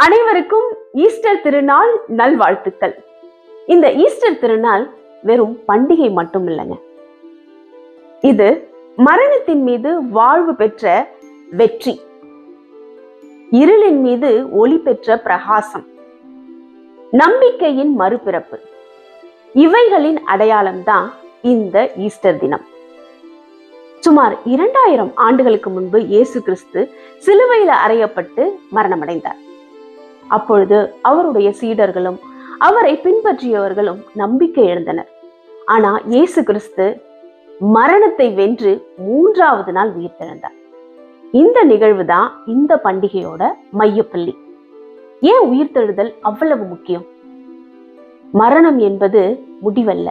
அனைவருக்கும் ஈஸ்டர் திருநாள் நல்வாழ்த்துக்கள். இந்த ஈஸ்டர் திருநாள் வெறும் பண்டிகை மட்டும் இல்லைங்க. இது மரணத்தின் மீது வாழ்வு பெற்ற வெற்றி, இருளின் மீது ஒளி பெற்ற பிரகாசம், நம்பிக்கையின் மறுபிறப்பு, இவைகளின் அடையாளம்தான் இந்த ஈஸ்டர் தினம். சுமார் 2000 ஆண்டுகளுக்கு முன்பு இயேசு கிறிஸ்து சிலுவையில அறையப்பட்டு மரணமடைந்தார். அப்பொழுது அவருடைய சீடர்களும் அவரை பின்பற்றியவர்களும் நம்பிக்கை இழந்தனர். ஆனா இயேசு கிறிஸ்து மரணத்தை வென்று 3வது நாள் உயிர்த்தெழுந்தார். இந்த நிகழ்வு தான் இந்த பண்டிகையோட மையப்புள்ளி. ஏன் உயிர்த்தெழுதல் அவ்வளவு முக்கியம்? மரணம் என்பது முடிவல்ல,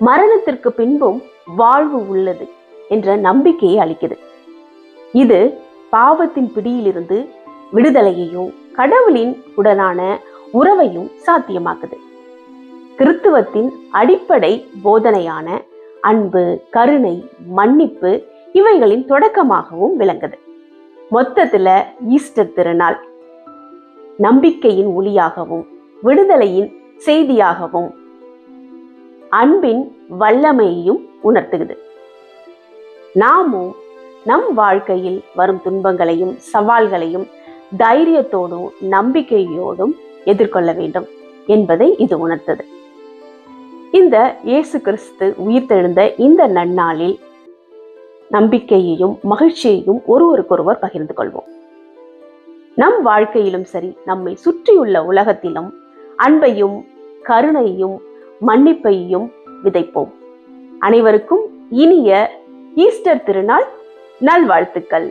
மரணத்திற்கு பின்பும் வாழ்வு உள்ளது என்ற நம்பிக்கையை அளிக்குது. இது பாவத்தின் பிடியிலிருந்து விடுதலையையும் கடவுளின் உடனான உறவையும் சாத்தியமாக்குது. கிறிஸ்துவத்தின் அடிப்படை போதனையான அன்பு, கருணை, மன்னிப்பு இவைகளின் தொடக்கமாகவும் விளங்குது. மொத்தத்துல ஈஸ்டர் திருநாள் நம்பிக்கையின் ஒளியாகவும், விடுதலையின் செய்தியாகவும், அன்பின் வல்லமையையும் உணர்த்துகிறது. நாமும் நம் வாழ்க்கையில் வரும் துன்பங்களையும் சவால்களையும் தைரியத்தோடும் நம்பிக்கையோடும் எதிர்கொள்ள வேண்டும் என்பதை இது உணர்த்தது. இந்த இயேசு கிறிஸ்து உயிர்த்தெழுந்த இந்த நன்னாளில் நம்பிக்கையையும் மகிழ்ச்சியையும் ஒருவருக்கொருவர் பகிர்ந்து கொள்வோம். நம் வாழ்க்கையிலும் சரி, நம்மை சுற்றியுள்ள உலகத்திலும் அன்பையும் கருணையையும் மன்னிப்பையும் விதைப்போம். அனைவருக்கும் இனிய ஈஸ்டர் திருநாள் நல்வாழ்த்துக்கள்.